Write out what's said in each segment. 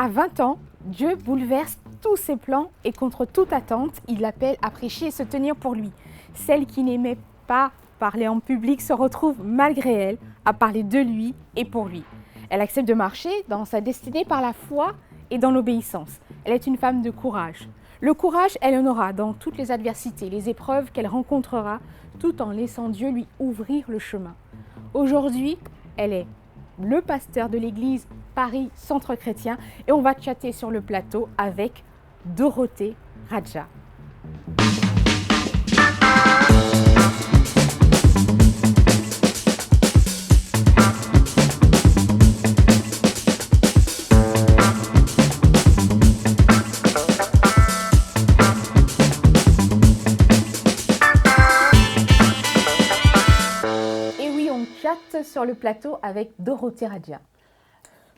À 20 ans, Dieu bouleverse tous ses plans et contre toute attente, il l'appelle à prêcher et se tenir pour lui. Celle qui n'aimait pas parler en public se retrouve malgré elle à parler de lui et pour lui. Elle accepte de marcher dans sa destinée par la foi et dans l'obéissance. Elle est une femme de courage. Le courage, elle en aura dans toutes les adversités, les épreuves qu'elle rencontrera, tout en laissant Dieu lui ouvrir le chemin. Aujourd'hui, elle est le pasteur de l'église Paris Centre Chrétien et on va chatter sur le plateau avec Dorothée Radja. Et oui, on chatte sur le plateau avec Dorothée Radja.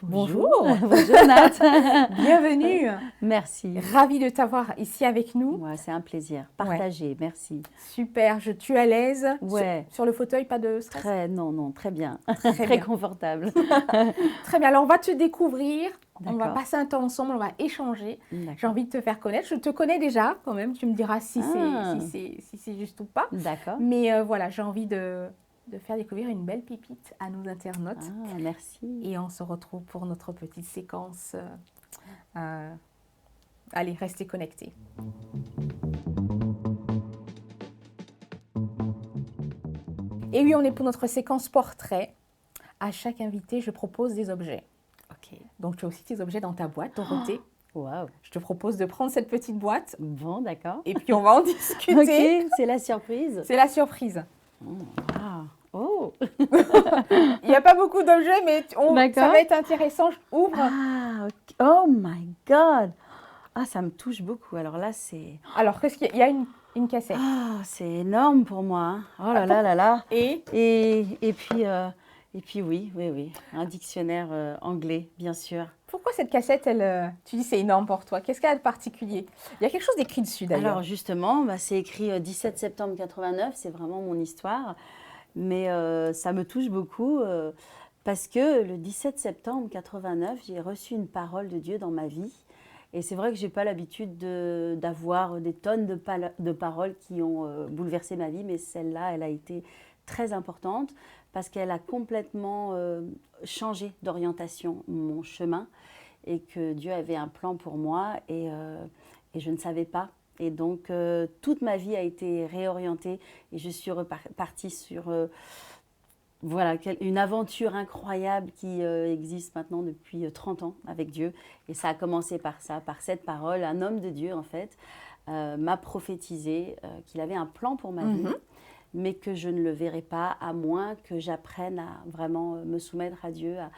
Bonjour. Bonjour Nat. Bienvenue. Merci. Ravie de t'avoir ici avec nous. Ouais, c'est un plaisir. Partagé, Ouais. Merci. Super, je suis à l'aise. Ouais. Sur le fauteuil, pas de stress? Non, très bien. Très bien. Confortable. Très bien, alors on va te découvrir, on va D'accord. passer un temps ensemble, on va échanger. D'accord. J'ai envie de te faire connaître. Je te connais déjà quand même, tu me diras si Ah. c'est juste ou pas. D'accord. Mais voilà, j'ai envie de faire découvrir une belle pépite à nos internautes. Ah, merci. Et on se retrouve pour notre petite séquence. Allez, restez connectés. Et oui, on est pour notre séquence portrait. À chaque invité, je propose des objets. Ok. Donc, tu as aussi tes objets dans ta boîte, Dorothée. Waouh. Je te propose de prendre cette petite boîte Bon, d'accord. et puis on va en discuter. Ok, c'est la surprise. C'est la surprise. Ah. Oh. Il n'y a pas beaucoup d'objets, mais ça D'accord. va être intéressant. Je ouvre. Ah, ok. Oh my God. Ah, ça me touche beaucoup. Alors là, c'est... Alors, qu'est-ce qu'il y a? Il y a une cassette. Ah, c'est énorme pour moi. Hein. Oh là là là là. Et Et puis oui. Un dictionnaire anglais, bien sûr. pourquoi cette cassette, tu dis c'est énorme pour toi? Qu'est-ce qu'elle a de particulier? Il y a quelque chose d'écrit dessus d'ailleurs. Alors justement, c'est écrit 17 septembre 89, c'est vraiment mon histoire. Mais ça me touche beaucoup parce que le 17 septembre 89, j'ai reçu une parole de Dieu dans ma vie. Et c'est vrai que je n'ai pas l'habitude d'avoir des tonnes de paroles qui ont bouleversé ma vie, mais celle-là, elle a été très importante parce qu'elle a complètement changé d'orientation mon chemin et que Dieu avait un plan pour moi et je ne savais pas. Et donc, toute ma vie a été réorientée et je suis repartie sur voilà, une aventure incroyable qui existe maintenant depuis 30 ans avec Dieu. Et ça a commencé par ça, par cette parole. Un homme de Dieu, en fait, m'a prophétisé qu'il avait un plan pour ma vie, mais que je ne le verrais pas à moins que j'apprenne à vraiment me soumettre à Dieu, à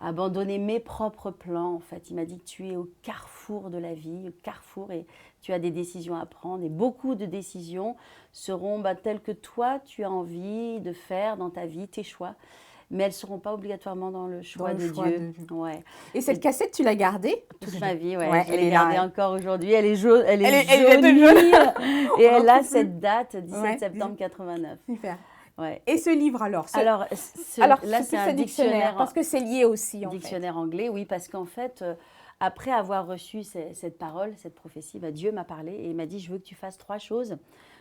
abandonner mes propres plans. En fait, il m'a dit que tu es au carrefour de la vie, au carrefour, et tu as des décisions à prendre. Et beaucoup de décisions seront telles que toi, tu as envie de faire dans ta vie, tes choix. Mais elles ne seront pas obligatoirement dans le choix de Dieu. Ouais. Et cette cassette, tu l'as gardée? Toute ma vie, ouais. Ouais, Je l'ai gardée encore aujourd'hui. Elle est jaune, elle est jaune. jaunie. Et On elle a en peut cette date, 17 Ouais. septembre 89. Super. Ouais. Et ce livre alors? Alors, là, c'est un dictionnaire. Parce que c'est lié aussi en Dictionnaire anglais, oui, parce qu'en fait, après avoir reçu cette parole, cette prophétie, Dieu m'a parlé et il m'a dit, je veux que tu fasses 3 choses.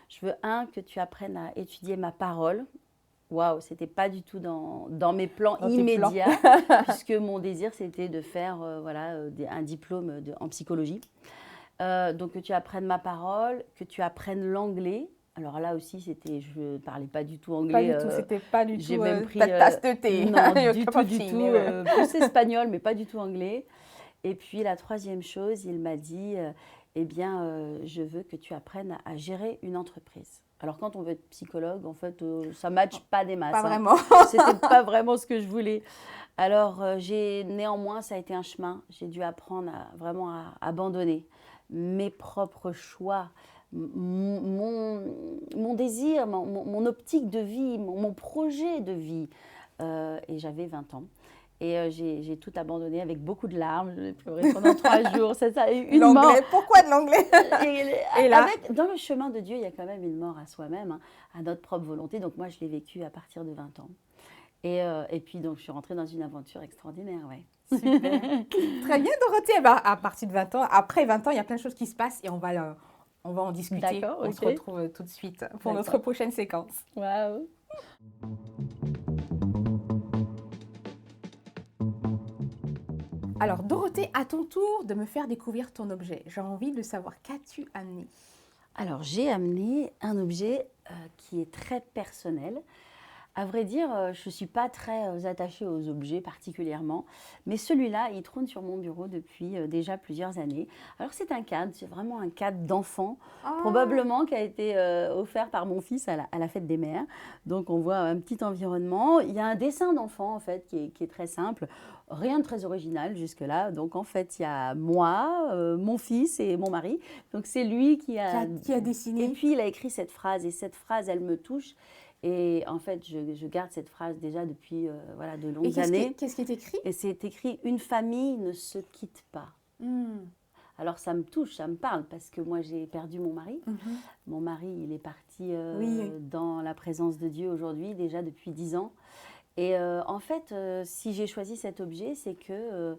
Je veux, que tu apprennes à étudier ma parole. Waouh, c'était pas du tout dans mes plans immédiats, puisque mon désir, c'était de faire un diplôme en psychologie. Donc, que tu apprennes ma parole, que tu apprennes l'anglais. Alors là aussi, je ne parlais pas du tout anglais. Pas du tout, c'était pas du tout j'ai même pris, ta tasse de thé. Non, du tout. Plus espagnol, mais pas du tout anglais. Et puis la 3e chose, il m'a dit, je veux que tu apprennes à gérer une entreprise. Alors quand on veut être psychologue, en fait, ça ne matche pas des masses. Pas vraiment. C'était pas vraiment ce que je voulais. Alors néanmoins, ça a été un chemin. J'ai dû apprendre vraiment à abandonner mes propres choix, mon désir, mon optique de vie, mon projet de vie. Et j'avais 20 ans. Et j'ai tout abandonné avec beaucoup de larmes. J'ai pleuré pendant 3 jours. Ça a eu une mort. Pourquoi de l'anglais? Et là, dans le chemin de Dieu, il y a quand même une mort à soi-même, à notre propre volonté. Donc moi, je l'ai vécu à partir de 20 ans. Et puis, donc, je suis rentrée dans une aventure extraordinaire, ouais. Super. Très bien, Dorothée. Eh ben, à partir de 20 ans, après 20 ans, il y a plein de choses qui se passent et on va en discuter. D'accord, On ok. se retrouve tout de suite pour notre D'accord. prochaine séquence. Waouh. Alors, Dorothée, à ton tour de me faire découvrir ton objet. J'ai envie de savoir, qu'as-tu amené? Alors, j'ai amené un objet qui est très personnel. À vrai dire, je ne suis pas très attachée aux objets particulièrement, mais celui-là, il trône sur mon bureau depuis déjà plusieurs années. Alors, c'est un cadre, c'est vraiment un cadre d'enfant, probablement qui a été offert par mon fils à la fête des mères. Donc, on voit un petit environnement. Il y a un dessin d'enfant, en fait, qui est très simple. Rien de très original jusque-là. Donc, en fait, il y a moi, mon fils et mon mari. Donc, c'est lui qui a dessiné. Et puis, il a écrit cette phrase. Et cette phrase, elle me touche. Et en fait, je garde cette phrase déjà depuis voilà, de longues années. Qu'est-ce qui est écrit? Et c'est écrit « Une famille ne se quitte pas ». Alors, ça me touche, ça me parle, parce que moi, j'ai perdu mon mari. Mon mari, il est parti dans la présence de Dieu aujourd'hui, déjà depuis 10 ans. Et en fait, si j'ai choisi cet objet, c'est que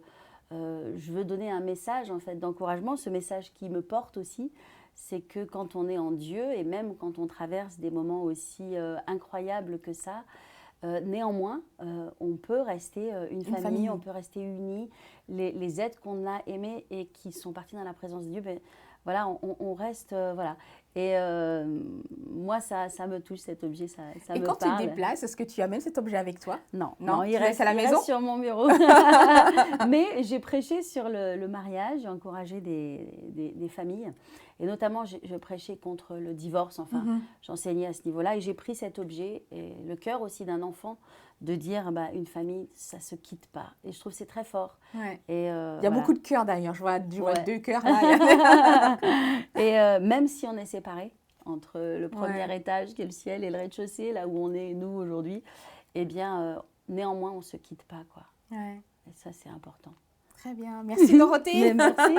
je veux donner un message en fait, d'encouragement, ce message qui me porte aussi. C'est que quand on est en Dieu, et même quand on traverse des moments aussi incroyables que ça, néanmoins, on peut rester une famille, on peut rester unis. Les êtres qu'on a aimés et qui sont partis dans la présence de Dieu, ben, voilà, on reste, voilà. Et moi, ça me touche cet objet, ça me parle. Et quand tu te déplaces, est-ce que tu amènes cet objet avec toi? Non, il reste à la maison, sur mon bureau. Mais j'ai prêché sur le mariage, j'ai encouragé des familles. Et notamment, je prêchais contre le divorce, enfin, j'enseignais à ce niveau-là. Et j'ai pris cet objet, et le cœur aussi d'un enfant, de dire, bah, une famille, ça ne se quitte pas. Et je trouve que c'est très fort. Ouais. Et, il y a beaucoup de cœurs d'ailleurs, je vois 2 cœurs là. Et même si on est séparés, entre le premier étage, qui est le ciel, et le rez-de-chaussée, là où on est, nous, aujourd'hui, eh bien, néanmoins, on ne se quitte pas, quoi. Ouais. Et ça, c'est important. Très bien. Merci, Dorothée. Merci.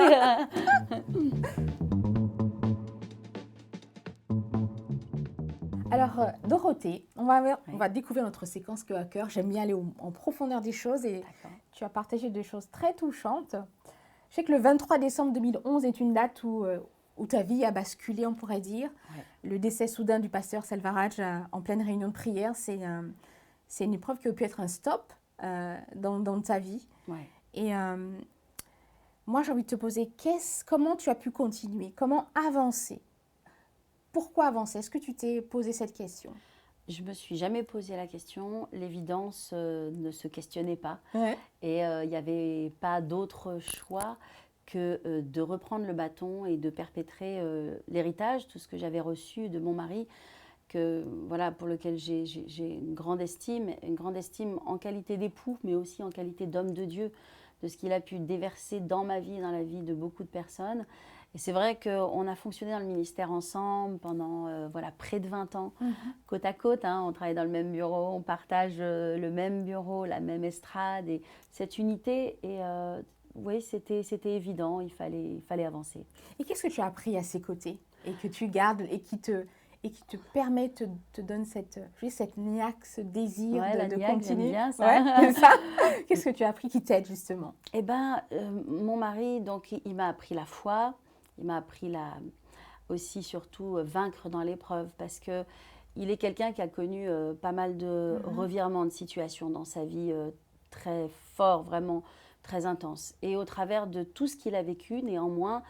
Alors, Dorothée, on va découvrir notre séquence cœur à cœur. J'aime bien aller en profondeur des choses et tu as partagé des choses très touchantes. Je sais que le 23 décembre 2011 est une date où ta vie a basculé, on pourrait dire. Le décès soudain du pasteur Selvaraj en pleine réunion de prière, c'est une épreuve qui aurait pu être un stop dans ta vie. Et moi, j'ai envie de te poser, comment tu as pu continuer? Comment avancer? Pourquoi avancer? Est-ce que tu t'es posé cette question? Je ne me suis jamais posé la question. L'évidence ne se questionnait pas. Et il n'y avait pas d'autre choix que de reprendre le bâton et de perpétrer l'héritage, tout ce que j'avais reçu de mon mari, voilà, pour lequel j'ai une grande estime en qualité d'époux, mais aussi en qualité d'homme de Dieu, de ce qu'il a pu déverser dans ma vie et dans la vie de beaucoup de personnes. Et c'est vrai qu'on a fonctionné dans le ministère ensemble pendant voilà, près de 20 ans, côte à côte. Hein, on travaille dans le même bureau, on partage le même bureau, la même estrade. Et cette unité, oui, c'était évident, il fallait avancer. Et qu'est-ce que tu as appris à ses côtés et que tu gardes et qui te permet, te donne cette niaque, ce désir de continuer? Bien ça. Qu'est-ce que tu as appris qui t'aide justement? Eh bien, mon mari, donc, il m'a appris la foi. Il m'a appris aussi, surtout, vaincre dans l'épreuve, parce qu'il est quelqu'un qui a connu pas mal de revirements de situation dans sa vie, très fort, vraiment très intense. Et au travers de tout ce qu'il a vécu, néanmoins,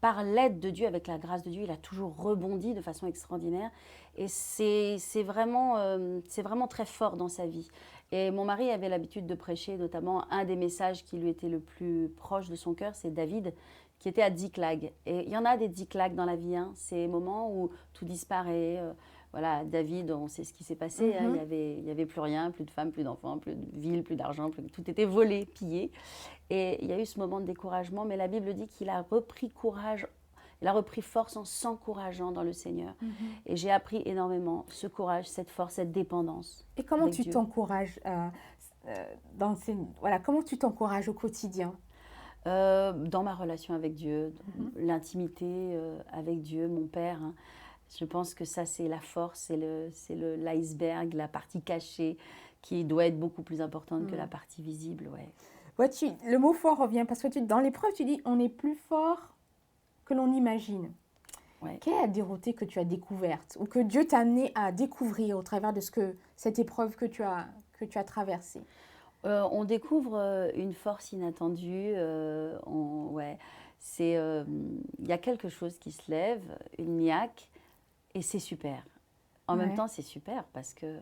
par l'aide de Dieu, avec la grâce de Dieu, il a toujours rebondi de façon extraordinaire. Et c'est vraiment très fort dans sa vie. Et mon mari avait l'habitude de prêcher, notamment un des messages qui lui était le plus proche de son cœur, c'est David, qui était à Ziklag. Et il y en a des Ziklag dans la vie, hein, ces moments où tout disparaît. Voilà, David, on sait ce qui s'est passé. Hein, il y avait plus rien, plus de femmes, plus d'enfants, plus de ville, plus d'argent, tout était volé, pillé. Et il y a eu ce moment de découragement, mais la Bible dit qu'il a repris courage, il a repris force en s'encourageant dans le Seigneur. Et j'ai appris énormément ce courage, cette force, cette dépendance. Et comment tu t'encourages comment tu t'encourages au quotidien? Dans ma relation avec Dieu, l'intimité avec Dieu, mon Père. Hein. Je pense que ça, c'est la force, c'est l'iceberg, la partie cachée, qui doit être beaucoup plus importante que la partie visible. Ouais. Ouais, le mot fort revient parce que dans l'épreuve, tu dis on est plus fort que l'on imagine. Ouais. Quelle est la Dorothée que tu as découverte ou que Dieu t'a amené à découvrir au travers de cette épreuve que tu as traversée? On découvre une force inattendue. Ouais. Il y a quelque chose qui se lève, une niaque, et c'est super. En même temps, c'est super parce que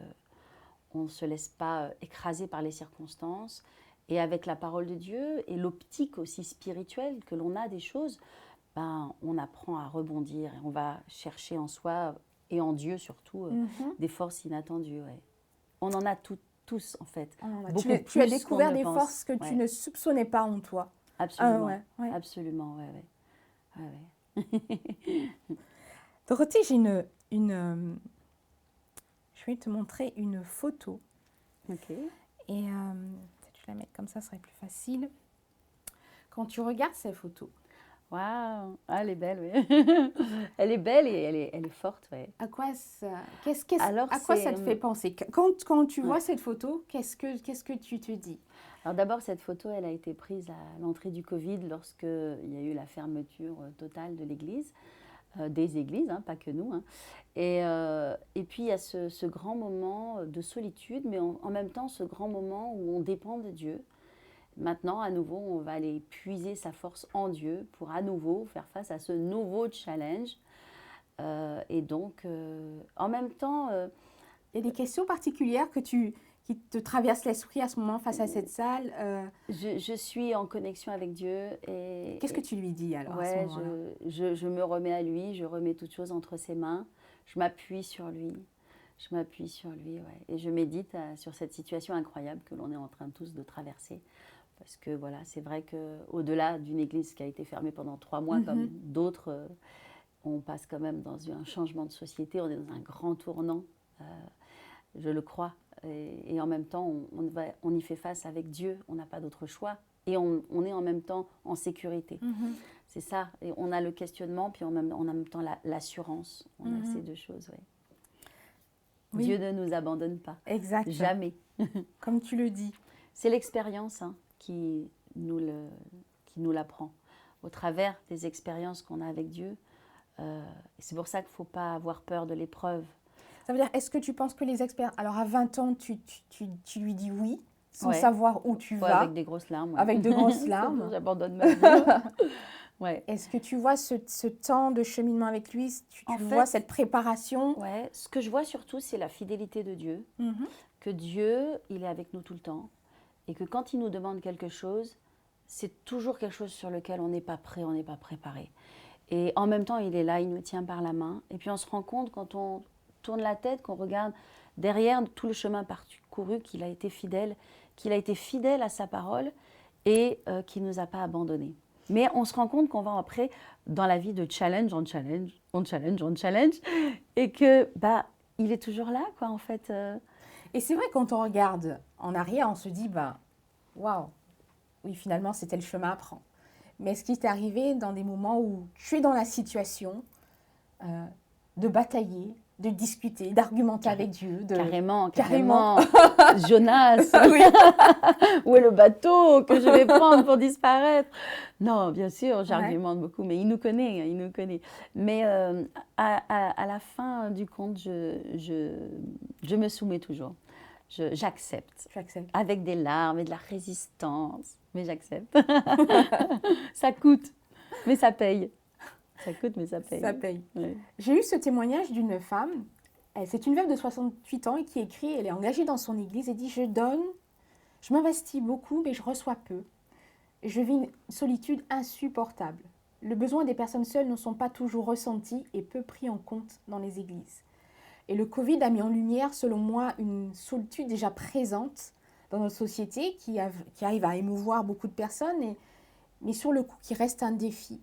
on ne se laisse pas écraser par les circonstances. Et avec la parole de Dieu et l'optique aussi spirituelle que l'on a des choses, ben, on apprend à rebondir et on va chercher en soi et en Dieu surtout des forces inattendues. Ouais. On en a tous en fait. Tu as découvert des forces que tu ne soupçonnais pas en toi. Absolument. Absolument, ouais. Dorothée, je vais te montrer une photo. Ok. Et peut-être je vais la mettre comme ça serait plus facile. Quand tu regardes cette photo. Waouh, elle est belle, oui. Elle est belle et elle est forte, oui. À quoi ça te fait penser? Quand tu vois cette photo, qu'est-ce que tu te dis? Alors d'abord, cette photo, elle a été prise à l'entrée du Covid lorsqu'il y a eu la fermeture totale de l'église, des églises, hein, pas que nous. Hein. Et puis, il y a ce grand moment de solitude, mais en même temps, ce grand moment où on dépend de Dieu. Maintenant, à nouveau, on va aller puiser sa force en Dieu pour à nouveau faire face à ce nouveau challenge. Et donc, en même temps... il y a des questions particulières qui te traversent l'esprit à ce moment face à cette salle. Je suis en connexion avec Dieu. Qu'est-ce que tu lui dis alors à ce moment-là? Je me remets à lui, je remets toutes choses entre ses mains, je m'appuie sur lui. Ouais. Et je médite sur cette situation incroyable que l'on est en train tous de traverser. Parce que voilà, c'est vrai qu'au-delà d'une église qui a été fermée pendant 3 mois, comme d'autres, on passe quand même dans un changement de société, on est dans un grand tournant, je le crois. Et en même temps, on y fait face avec Dieu, on n'a pas d'autre choix. Et on est en même temps en sécurité. C'est ça, et on a le questionnement, puis on a en même temps l'assurance. On a ces deux choses, ouais. Oui. Dieu ne nous abandonne pas. Exact. Jamais. Comme tu le dis. C'est l'expérience qui nous l'apprend. Au travers des expériences qu'on a avec Dieu. C'est pour ça qu'il ne faut pas avoir peur de l'épreuve. Ça veut dire, est-ce que tu penses que les experts... Alors, à 20 ans, tu lui dis oui, sans savoir où tu vas. Avec des grosses larmes. Ouais. Avec de grosses larmes. J'abandonne ma vie. Ouais. Est-ce que tu vois ce temps de cheminement avec lui, tu vois cette préparation? Ouais, ce que je vois surtout, c'est la fidélité de Dieu. Que Dieu, il est avec nous tout le temps. Et que quand il nous demande quelque chose, c'est toujours quelque chose sur lequel on n'est pas prêt, on n'est pas préparé. Et en même temps, il est là, il nous tient par la main. Et puis on se rend compte quand on tourne la tête, qu'on regarde derrière tout le chemin parcouru, qu'il a été fidèle à sa parole et qu'il ne nous a pas abandonnés. Mais on se rend compte qu'on va après dans la vie de challenge en challenge, et que il est toujours là, quoi, en fait. Et c'est vrai, quand on regarde en arrière, on se dit, waouh, oui, finalement, c'était le chemin à prendre. Mais est-ce qu'il t'est arrivé dans des moments où tu es dans la situation de batailler, de discuter, d'argumenter avec Dieu? Carrément. Jonas, où est le bateau que je vais prendre pour disparaître? Non, bien sûr, j'argumente beaucoup, mais il nous connaît. Mais à la fin du compte, je me soumets toujours. J'accepte. Avec des larmes et de la résistance, mais j'accepte. Ça coûte, mais ça paye. Ça coûte, mais ça paye. Ça paye. Ouais. J'ai eu ce témoignage d'une femme. C'est une veuve de 68 ans et qui écrit, elle est engagée dans son église et dit « Je donne, je m'investis beaucoup, mais je reçois peu. Je vis une solitude insupportable. Le besoin des personnes seules ne sont pas toujours ressentis et peu pris en compte dans les églises. Et le Covid a mis en lumière, selon moi, une solitude déjà présente dans notre société qui arrive à émouvoir beaucoup de personnes, mais sur le coup qui reste un défi.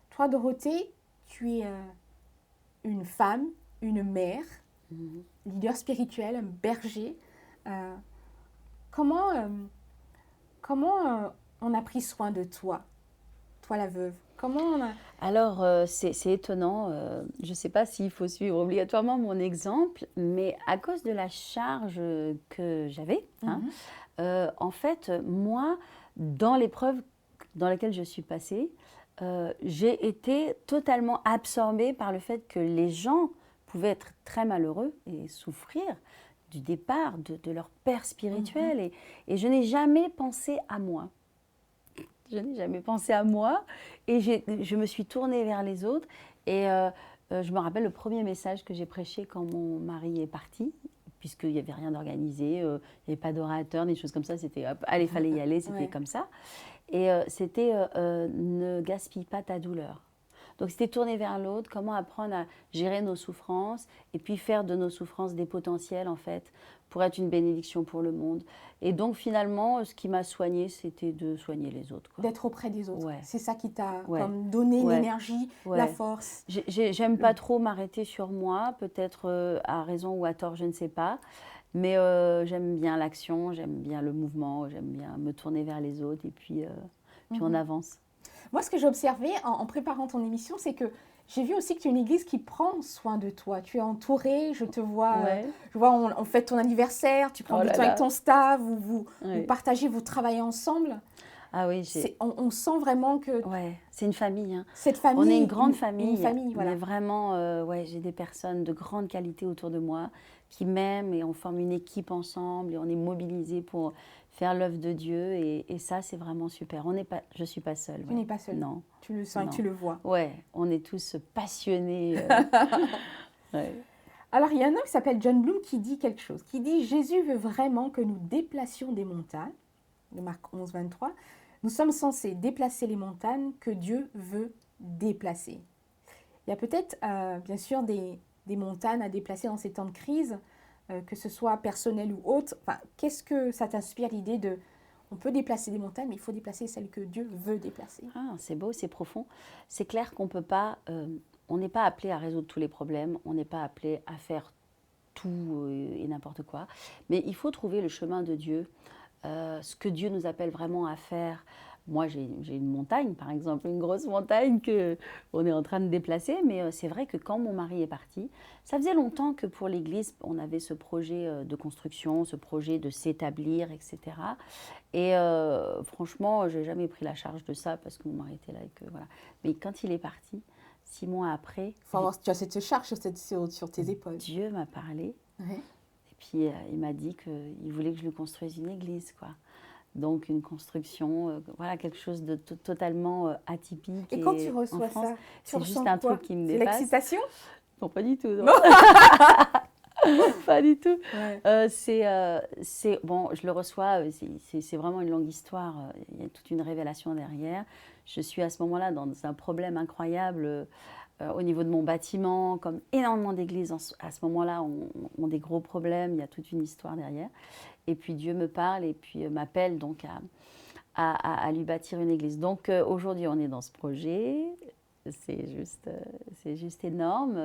Toi, Dorothée, tu es une femme, une mère, leader spirituel, un berger. Comment on a pris soin de toi, la veuve? Alors, c'est étonnant. Je ne sais pas s'il faut suivre obligatoirement mon exemple, mais à cause de la charge que j'avais, en fait, moi, dans l'épreuve dans laquelle je suis passée, j'ai été totalement absorbée par le fait que les gens pouvaient être très malheureux et souffrir du départ de leur père spirituel. Et je n'ai jamais pensé à moi. Je n'ai jamais pensé à moi et je me suis tournée vers les autres. Et je me rappelle le premier message que j'ai prêché quand mon mari est parti, puisqu'il n'y avait rien d'organisé, il n'y avait pas d'orateur, des choses comme ça. C'était, hop, allez, fallait y aller, c'était comme ça. Et c'était ne gaspille pas ta douleur. Donc c'était tourner vers l'autre, comment apprendre à gérer nos souffrances et puis faire de nos souffrances des potentiels en fait pour être une bénédiction pour le monde. Et donc finalement, ce qui m'a soignée, c'était de soigner les autres. D'être auprès des autres. Ouais. C'est ça qui t'a Ouais. comme donné Ouais. l'énergie, Ouais. la force. J'aime pas trop m'arrêter sur moi, peut-être à raison ou à tort, je ne sais pas. Mais j'aime bien l'action, j'aime bien le mouvement, j'aime bien me tourner vers les autres et puis on avance. Moi, ce que j'ai observé en préparant ton émission, c'est que j'ai vu aussi que tu es une église qui prend soin de toi. Tu es entourée, je te vois, je vois on fête ton anniversaire, tu prends du temps avec ton staff, vous partagez, vous travaillez ensemble. Ah oui, on sent vraiment que... Ouais, c'est une famille. Hein. Cette famille... On est une grande famille. Une famille, voilà. On est vraiment... j'ai des personnes de grande qualité autour de moi qui m'aiment et on forme une équipe ensemble et on est mobilisés pour faire l'œuvre de Dieu et ça, c'est vraiment super. Je ne suis pas seule. Tu n'es pas seule. Non. Tu le sens et tu le vois. Ouais, on est tous passionnés. Ouais. Alors, il y a un homme qui s'appelle John Bloom qui dit quelque chose, qui dit « Jésus veut vraiment que nous déplacions des montagnes », de Marc 11, 23. Nous sommes censés déplacer les montagnes que Dieu veut déplacer. Il y a peut-être, bien sûr, des montagnes à déplacer dans ces temps de crise, que ce soit personnel ou autre. Enfin, qu'est-ce que ça t'inspire, l'idée de... On peut déplacer des montagnes, mais il faut déplacer celles que Dieu veut déplacer. Ah, c'est beau, c'est profond. C'est clair qu'on ne peut pas... on n'est pas appelé à résoudre tous les problèmes, on n'est pas appelé à faire tout et n'importe quoi. Mais il faut trouver le chemin de Dieu. Ce que Dieu nous appelle vraiment à faire. Moi, j'ai une montagne, par exemple, une grosse montagne qu'on est en train de déplacer, mais c'est vrai que quand mon mari est parti, ça faisait longtemps que pour l'Église, on avait ce projet de construction, ce projet de s'établir, etc. Et franchement, je n'ai jamais pris la charge de ça parce que mon mari était là. Et que, voilà. Mais quand il est parti, 6 mois après... Tu as cette charge sur tes épaules. Dieu m'a parlé. Ouais. Puis il m'a dit qu'il voulait que je lui construise une église, quoi. Donc une construction, voilà, quelque chose de totalement atypique. Et quand tu reçois ça, c'est juste un truc qui me dépasse. C'est l'excitation? Non, pas du tout. Non. Pas du tout. Ouais. Bon, je le reçois, c'est vraiment une longue histoire. Il y a toute une révélation derrière. Je suis à ce moment-là dans un problème incroyable. Au niveau de mon bâtiment, comme énormément d'églises à ce moment-là ont des gros problèmes, il y a toute une histoire derrière. Et puis Dieu me parle et puis m'appelle donc à lui bâtir une église. Donc aujourd'hui on est dans ce projet, c'est juste énorme.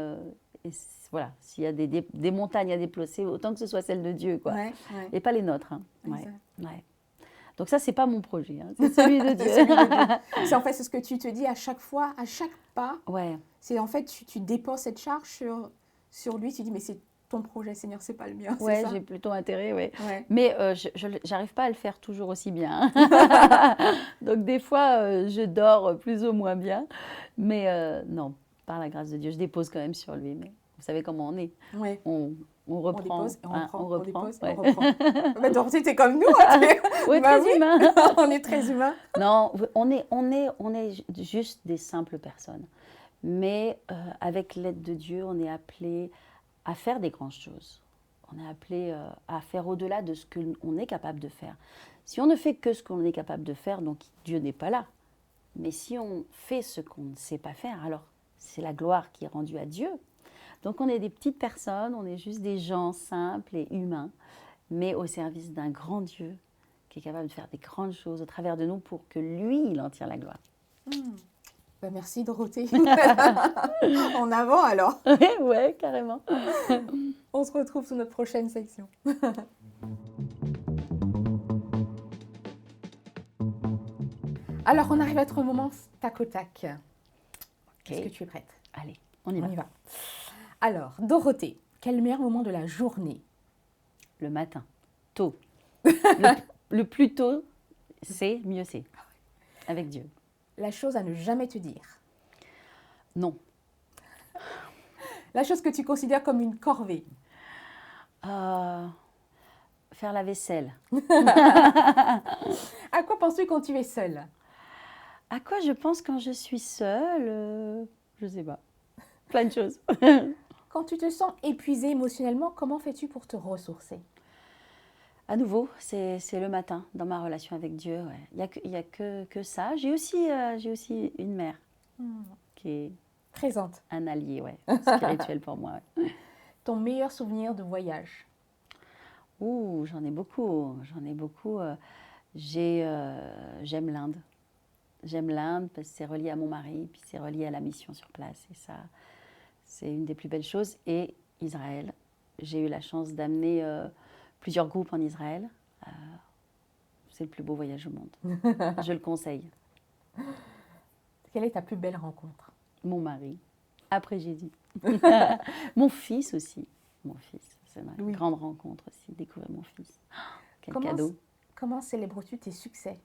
Et voilà, s'il y a des montagnes à déplacer, autant que ce soit celles de Dieu, quoi. Ouais. Et pas les nôtres. Hein. Ouais. Donc ça, c'est pas mon projet, hein. C'est celui de Dieu. C'est en fait ce que tu te dis à chaque fois, à chaque pas. Ouais. C'est en fait, tu déposes cette charge sur lui, tu dis, mais c'est ton projet, Seigneur, c'est pas le mien. Ouais, j'ai plutôt intérêt, ouais. Mais je n'arrive pas à le faire toujours aussi bien. Donc des fois, je dors plus ou moins bien. Mais non, par la grâce de Dieu, je dépose quand même sur lui. Mais vous savez comment on est. Ouais. On reprend, on dépose, on reprend. On reprend. Mais Dorothée, t'es comme nous. Hein, oui, très humain. On est très humain. Non, on est juste des simples personnes. Mais avec l'aide de Dieu, on est appelé à faire des grandes choses. On est appelé à faire au-delà de ce qu'on est capable de faire. Si on ne fait que ce qu'on est capable de faire, donc Dieu n'est pas là. Mais si on fait ce qu'on ne sait pas faire, alors c'est la gloire qui est rendue à Dieu. Donc on est des petites personnes, on est juste des gens simples et humains, mais au service d'un grand Dieu qui est capable de faire des grandes choses au travers de nous pour que lui, il en tire la gloire. Ben merci Dorothée. En avant alors. Ouais, carrément. On se retrouve sur notre prochaine section. Alors on arrive à notre moment tac au tac. Est-ce que tu es prête? Allez, on y va. Alors, Dorothée, quel meilleur moment de la journée? Le matin, tôt. Le plus tôt, c'est, mieux c'est. Avec Dieu. La chose à ne jamais te dire. Non. La chose que tu considères comme une corvée. Faire la vaisselle. À quoi penses-tu quand tu es seule? À quoi je pense quand je suis seule? Je sais pas. Plein de choses. Quand tu te sens épuisée émotionnellement, comment fais-tu pour te ressourcer? À nouveau, c'est le matin dans ma relation avec Dieu. Ouais. Il y a que ça. J'ai aussi une mère qui est Présente. un allié, ouais, spirituel pour moi. Ouais. Ton meilleur souvenir de voyage? Ouh, j'en ai beaucoup. J'aime l'Inde. J'aime l'Inde parce que c'est relié à mon mari, puis c'est relié à la mission sur place. Et ça, c'est une des plus belles choses. Et Israël. J'ai eu la chance d'amener plusieurs groupes en Israël. C'est le plus beau voyage au monde. Je le conseille. Quelle est ta plus belle rencontre? Mon mari, après Jésus. Mon fils aussi. Mon fils, c'est une grande rencontre aussi, découvrir mon fils. Quel cadeau. Comment célèbres-tu tes succès?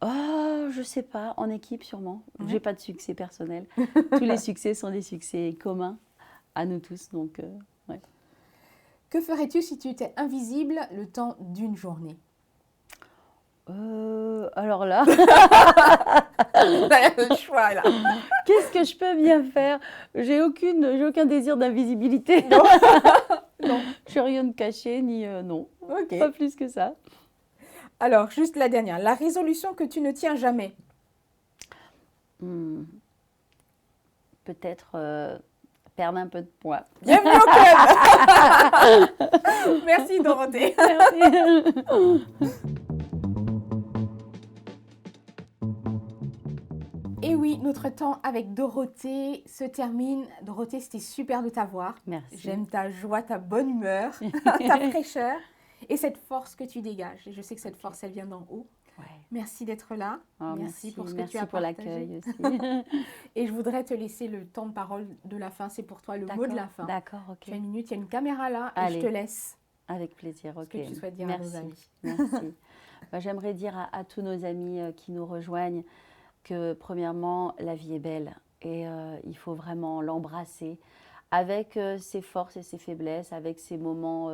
Oh, je sais pas, en équipe sûrement. J'ai pas de succès personnel. Tous les succès sont des succès communs à nous tous, donc ouais. Que ferais-tu si tu étais invisible le temps d'une journée? Alors là, le choix là. qu'est-ce que je peux bien faire? J'ai aucun désir d'invisibilité. Non. Non. Je n'ai rien de caché, ni non. Ok. Pas plus que ça. Alors, juste la dernière. La résolution que tu ne tiens jamais. Peut-être perdre un peu de poids. Bienvenue au club. Merci Dorothée. Merci. Et oui, notre temps avec Dorothée se termine. Dorothée, c'était super de t'avoir. Merci. J'aime ta joie, ta bonne humeur, ta fraîcheur et cette force que tu dégages. Et je sais que cette force, elle vient d'en haut. Ouais. Merci d'être là. Oh, merci pour ce que tu as pour partagé. l'accueil aussi. Et je voudrais te laisser le temps de parole de la fin. C'est pour toi le mot de la fin. D'accord, ok. Tu as une minute, il y a une caméra là Allez. et je te laisse. Avec plaisir, ok. Ce que tu souhaites dire à nos amis. Merci. J'aimerais dire à tous nos amis qui nous rejoignent que premièrement, la vie est belle et il faut vraiment l'embrasser avec ses forces et ses faiblesses, avec ses moments,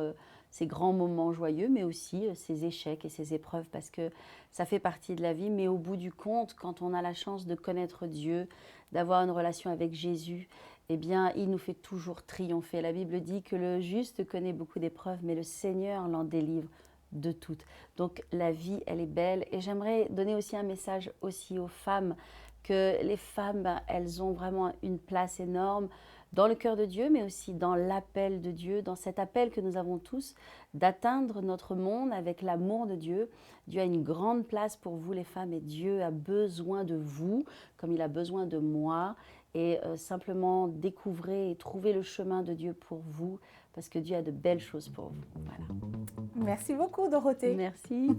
ses grands moments joyeux, mais aussi ses échecs et ses épreuves parce que ça fait partie de la vie. Mais au bout du compte, quand on a la chance de connaître Dieu, d'avoir une relation avec Jésus, eh bien, il nous fait toujours triompher. La Bible dit que le juste connaît beaucoup d'épreuves, mais le Seigneur l'en délivre de toutes. Donc la vie, elle est belle. Et j'aimerais donner aussi un message aussi aux femmes, que les femmes, elles ont vraiment une place énorme dans le cœur de Dieu, mais aussi dans l'appel de Dieu, dans cet appel que nous avons tous d'atteindre notre monde avec l'amour de Dieu. Dieu a une grande place pour vous les femmes et Dieu a besoin de vous comme il a besoin de moi. Et simplement découvrez et trouvez le chemin de Dieu pour vous parce que Dieu a de belles choses pour vous. Voilà. Merci beaucoup Dorothée. Merci.